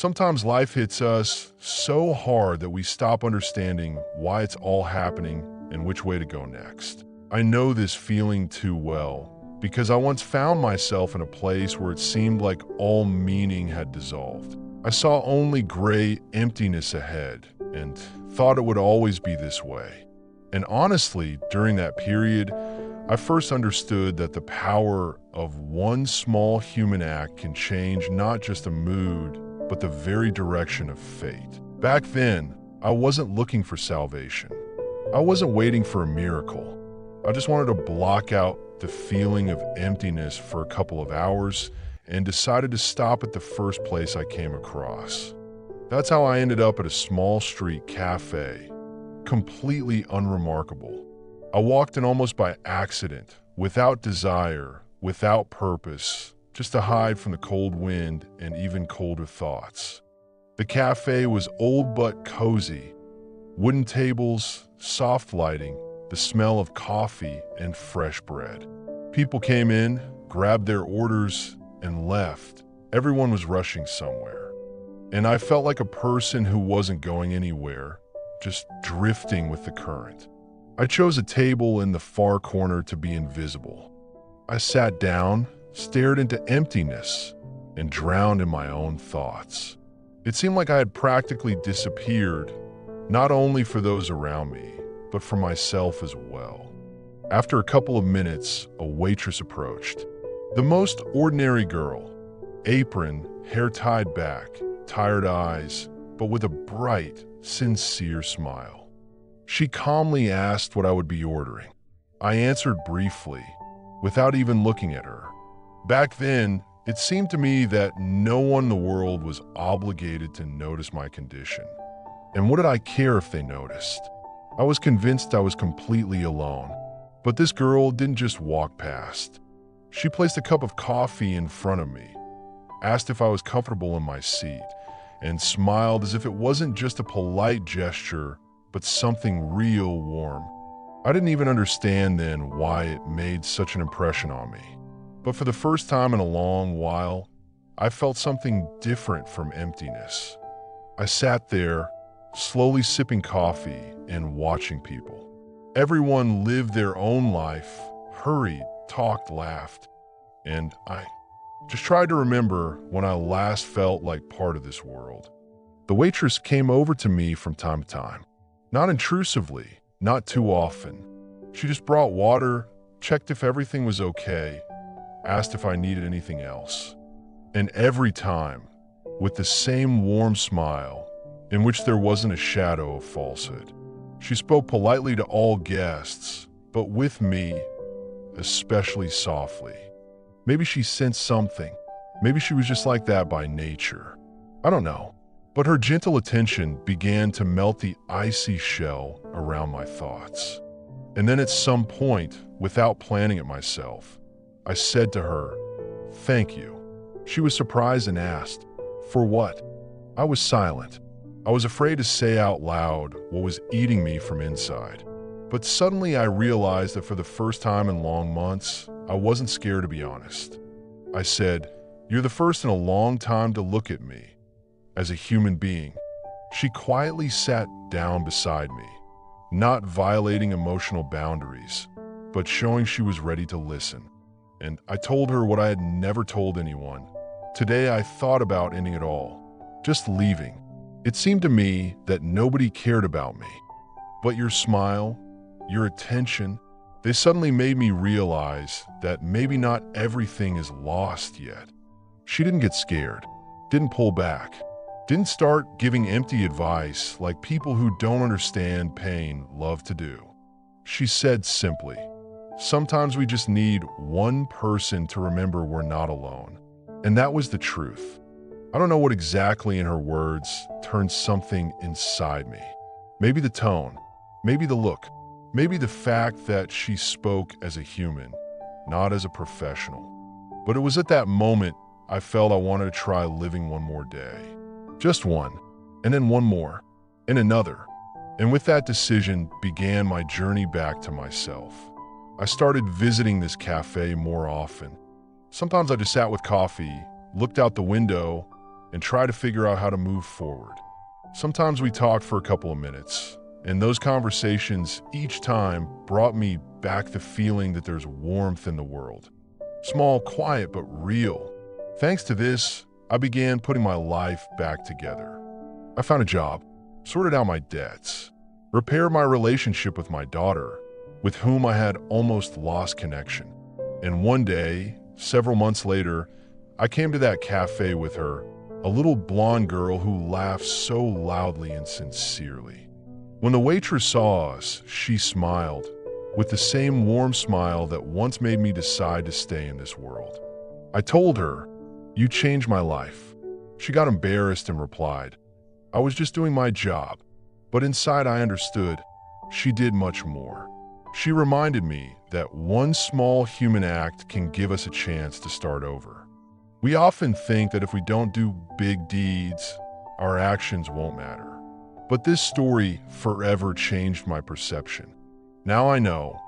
Sometimes life hits us so hard that we stop understanding why it's all happening and which way to go next. I know this feeling too well because I once found myself in a place where it seemed like all meaning had dissolved. I saw only gray emptiness ahead and thought it would always be this way. And honestly, during that period, I first understood that the power of one small human act can change not just a mood, but the very direction of fate. Back then, I wasn't looking for salvation. I wasn't waiting for a miracle. I just wanted to block out the feeling of emptiness for a couple of hours and decided to stop at the first place I came across. That's how I ended up at a small street cafe, completely unremarkable. I walked in almost by accident, without desire, without purpose, just to hide from the cold wind and even colder thoughts. The cafe was old but cozy. Wooden tables, soft lighting, the smell of coffee and fresh bread. People came in, grabbed their orders, and left. Everyone was rushing somewhere. And I felt like a person who wasn't going anywhere, just drifting with the current. I chose a table in the far corner to be invisible. I sat down, stared into emptiness, and drowned in my own thoughts. It seemed like I had practically disappeared, not only for those around me, but for myself as well. After a couple of minutes, a waitress approached. The most ordinary girl, apron, hair tied back, tired eyes, but with a bright, sincere smile. She calmly asked what I would be ordering. I answered briefly, without even looking at her. Back then, it seemed to me that no one in the world was obligated to notice my condition. And what did I care if they noticed? I was convinced I was completely alone. But this girl didn't just walk past. She placed a cup of coffee in front of me, asked if I was comfortable in my seat, and smiled as if it wasn't just a polite gesture, but something real warm. I didn't even understand then why it made such an impression on me. But for the first time in a long while, I felt something different from emptiness. I sat there, slowly sipping coffee and watching people. Everyone lived their own life, hurried, talked, laughed, and I just tried to remember when I last felt like part of this world. The waitress came over to me from time to time, not intrusively, not too often. She just brought water, checked if everything was okay, asked if I needed anything else. And every time, with the same warm smile, in which there wasn't a shadow of falsehood. She spoke politely to all guests, but with me, especially softly. Maybe she sensed something. Maybe she was just like that by nature. I don't know. But her gentle attention began to melt the icy shell around my thoughts. And then at some point, without planning it myself, I said to her, "Thank you." She was surprised and asked, "For what?" I was silent. I was afraid to say out loud what was eating me from inside. But suddenly I realized that for the first time in long months, I wasn't scared to be honest. I said, "You're the first in a long time to look at me as a human being." She quietly sat down beside me, not violating emotional boundaries, but showing she was ready to listen. And I told her what I had never told anyone. Today I thought about ending it all, just leaving. It seemed to me that nobody cared about me. But your smile, your attention, they suddenly made me realize that maybe not everything is lost yet. She didn't get scared, didn't pull back, didn't start giving empty advice like people who don't understand pain love to do. She said simply, "Sometimes we just need one person to remember we're not alone." And that was the truth. I don't know what exactly in her words turned something inside me. Maybe the tone, maybe the look, maybe the fact that she spoke as a human, not as a professional. But it was at that moment I felt I wanted to try living one more day. Just one, and then one more, and another. And with that decision began my journey back to myself. I started visiting this cafe more often. Sometimes I just sat with coffee, looked out the window, and try to figure out how to move forward. Sometimes we talked for a couple of minutes, and those conversations each time brought me back the feeling that there's warmth in the world. Small, quiet, but real. Thanks to this, I began putting my life back together. I found a job, sorted out my debts, repaired my relationship with my daughter, with whom I had almost lost connection. And one day, several months later, I came to that cafe with her, a little blonde girl who laughed so loudly and sincerely. When the waitress saw us, she smiled, with the same warm smile that once made me decide to stay in this world. I told her, "You changed my life." She got embarrassed and replied, "I was just doing my job." But inside I understood, she did much more. She reminded me that one small human act can give us a chance to start over. We often think that if we don't do big deeds, our actions won't matter. But this story forever changed my perception. Now I know,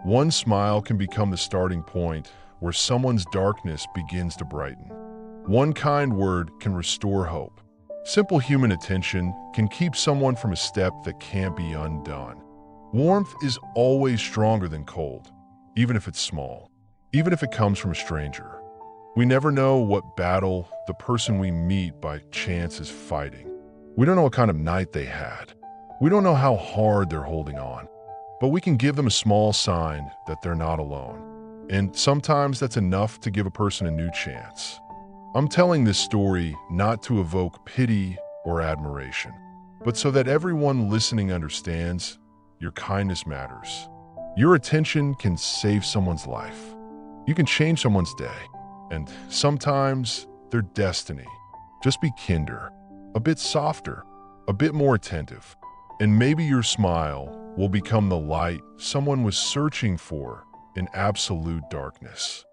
one smile can become the starting point where someone's darkness begins to brighten. One kind word can restore hope. Simple human attention can keep someone from a step that can't be undone. Warmth is always stronger than cold, even if it's small, even if it comes from a stranger. We never know what battle the person we meet by chance is fighting. We don't know what kind of night they had. We don't know how hard they're holding on. But we can give them a small sign that they're not alone. And sometimes that's enough to give a person a new chance. I'm telling this story not to evoke pity or admiration, but so that everyone listening understands your kindness matters. Your attention can save someone's life. You can change someone's day, and sometimes their destiny. Just be kinder, a bit softer, a bit more attentive, and maybe your smile will become the light someone was searching for in absolute darkness.